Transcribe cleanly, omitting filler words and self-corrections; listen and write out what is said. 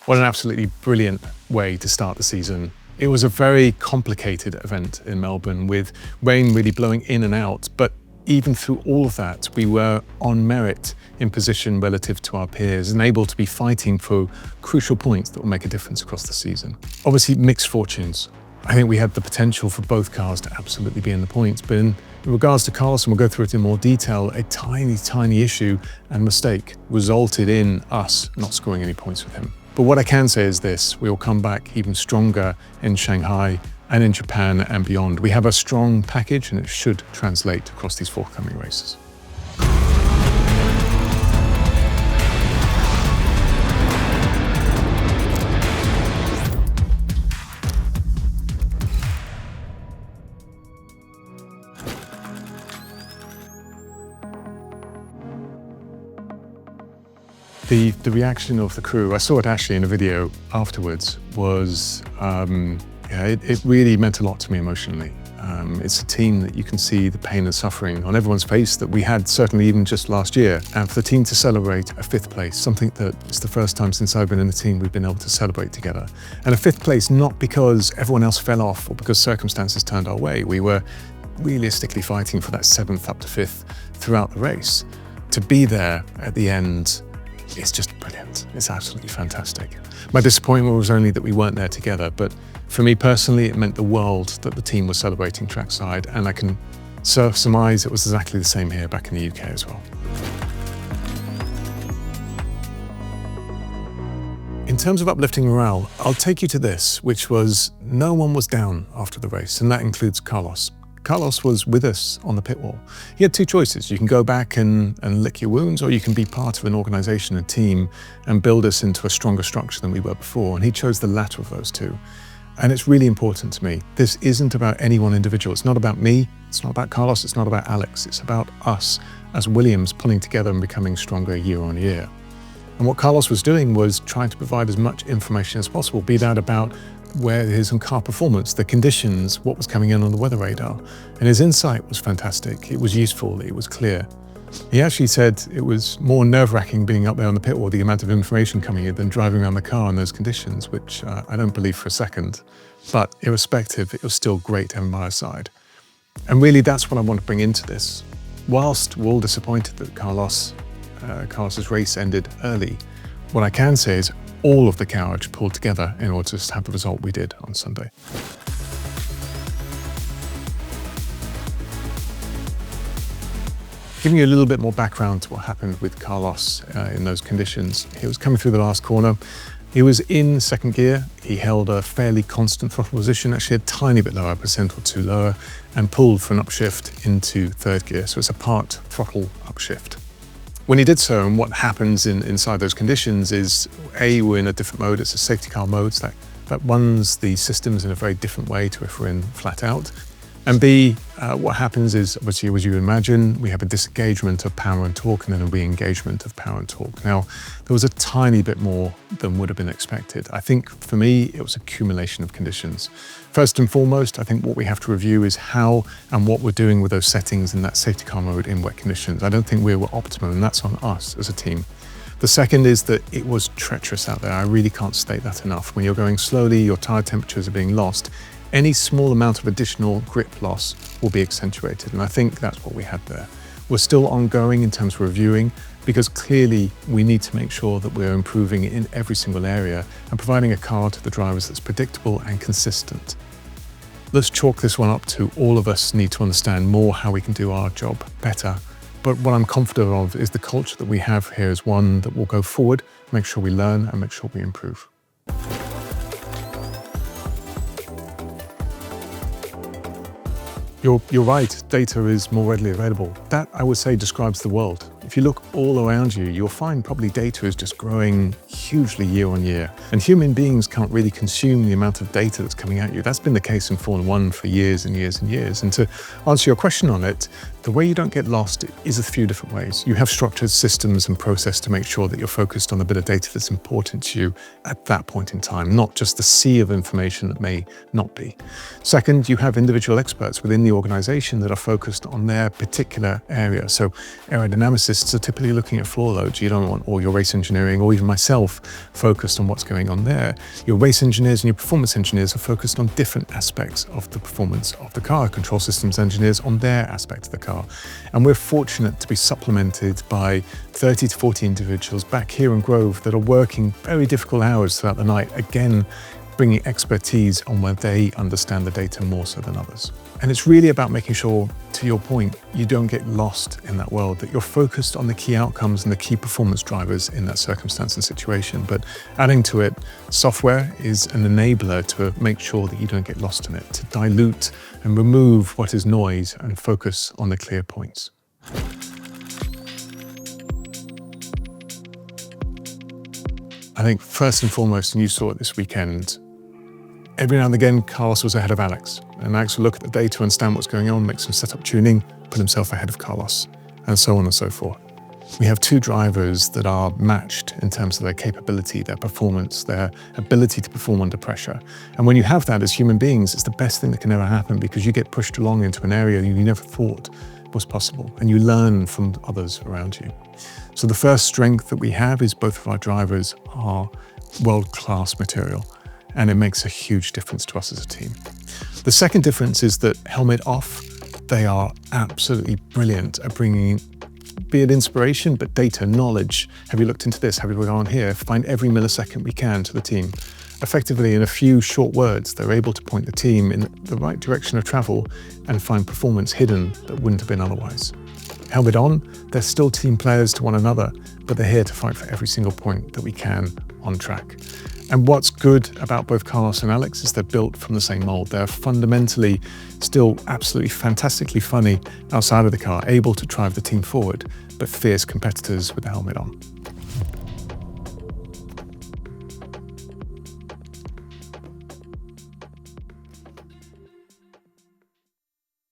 What an absolutely brilliant way to start the season. It was a very complicated event in Melbourne with rain really blowing in and out, but even through all of that, we were on merit in position relative to our peers and able to be fighting for crucial points that will make a difference across the season. Obviously, mixed fortunes. I think we had the potential for both cars to absolutely be in the points, but in regards to Carlos, and we'll go through it in more detail, a tiny issue and mistake resulted in us not scoring any points with him. But what I can say is this: we will come back even stronger in Shanghai and in Japan and beyond. We have a strong package and it should translate across these forthcoming races. The reaction of the crew, I saw it actually in a video afterwards, was, it really meant a lot to me emotionally. It's a team that you can see the pain and suffering on everyone's face that we had certainly even just last year. And for the team to celebrate a 5th place, something that is the first time since I've been in the team we've been able to celebrate together. And a 5th place, not because everyone else fell off or because circumstances turned our way. We were realistically fighting for that 7th up to 5th throughout the race. To be there at the end, it's just brilliant. It's absolutely fantastic. My disappointment was only that we weren't there together, but for me personally, it meant the world that the team was celebrating trackside, and I can surmise it was exactly the same here back in the UK as well. In terms of uplifting morale, I'll take you to this, which was no one was down after the race, and that includes Carlos. Carlos was with us on the pit wall. He had 2 choices. You can go back and lick your wounds, or you can be part of an organization, a team, and build us into a stronger structure than we were before. And he chose the latter of those 2. And it's really important to me. This isn't about any one individual. It's not about me. It's not about Carlos. It's not about Alex. It's about us as Williams pulling together and becoming stronger year on year. And what Carlos was doing was trying to provide as much information as possible, be that about where his car performance, the conditions, what was coming in on the weather radar. And his insight was fantastic. It was useful, it was clear. He actually said it was more nerve-wracking being up there on the pit wall, the amount of information coming in, than driving around the car in those conditions, which I don't believe for a second. But irrespective, it was still great to have him by our side. And really, that's what I want to bring into this. Whilst we're all disappointed that Carlos's race ended early, what I can say is all of the garage pulled together in order to have the result we did on Sunday. Giving you a little bit more background to what happened with Carlos in those conditions. He was coming through the last corner. He was in 2nd gear. He held a fairly constant throttle position, actually a tiny bit lower, a percent or 2 lower, and pulled for an upshift into 3rd gear. So it's a part throttle upshift. When he did so, and what happens inside those conditions is, A, we're in a different mode. It's a safety car mode, so that runs the systems in a very different way to if we're in flat out. And B, what happens is, obviously, as you imagine, we have a disengagement of power and torque and then a re-engagement of power and torque. Now, there was a tiny bit more than would have been expected. I think for me, it was accumulation of conditions. First and foremost, I think what we have to review is how and what we're doing with those settings in that safety car mode in wet conditions. I don't think we were optimum, and that's on us as a team. The second is that it was treacherous out there. I really can't state that enough. When you're going slowly, your tire temperatures are being lost. Any small amount of additional grip loss will be accentuated, and I think that's what we had there. We're still ongoing in terms of reviewing, because clearly we need to make sure that we're improving in every single area and providing a car to the drivers that's predictable and consistent. Let's chalk this one up to all of us need to understand more how we can do our job better. But what I'm confident of is the culture that we have here is one that will go forward, make sure we learn and make sure we improve. You're right, data is more readily available. That, I would say, describes the world. If you look all around you, you'll find probably data is just growing hugely year on year. And human beings can't really consume the amount of data that's coming at you. That's been the case in Formula 1 for years and years and years. And to answer your question on it, The way you don't get lost is a few different ways. You have structured systems and process to make sure that you're focused on the bit of data that's important to you at that point in time, not just the sea of information that may not be. Second, you have individual experts within the organization that are focused on their particular area. So aerodynamicists are typically looking at floor loads. You don't want all your race engineering, or even myself, focused on what's going on there. Your race engineers and your performance engineers are focused on different aspects of the performance of the car. Control systems engineers on their aspect of the car. And we're fortunate to be supplemented by 30 to 40 individuals back here in Grove that are working very difficult hours throughout the night, again, bringing expertise on where they understand the data more so than others. And it's really about making sure, to your point, you don't get lost in that world, that you're focused on the key outcomes and the key performance drivers in that circumstance and situation. But adding to it, software is an enabler to make sure that you don't get lost in it, to dilute and remove what is noise and focus on the clear points. I think first and foremost, and you saw it this weekend, every now and again, Carlos was ahead of Alex. And Alex would look at the data, understand what's going on, make some setup tuning, put himself ahead of Carlos, and so on and so forth. We have two drivers that are matched in terms of their capability, their performance, their ability to perform under pressure. And when you have that as human beings, it's the best thing that can ever happen, because you get pushed along into an area you never thought was possible, and you learn from others around you. So the first strength that we have is both of our drivers are world-class material, and it makes a huge difference to us as a team. The second difference is that helmet off, they are absolutely brilliant at bringing, be it inspiration, but data, knowledge. Have you looked into this? Have you gone here? Find every millisecond we can to the team. Effectively, in a few short words, they're able to point the team in the right direction of travel and find performance hidden that wouldn't have been otherwise. Helmet on, they're still team players to one another, but they're here to fight for every single point that we can on track. And what's good about both Carlos and Alex is they're built from the same mold. They're fundamentally still absolutely fantastically funny outside of the car, able to drive the team forward, but fierce competitors with the helmet on.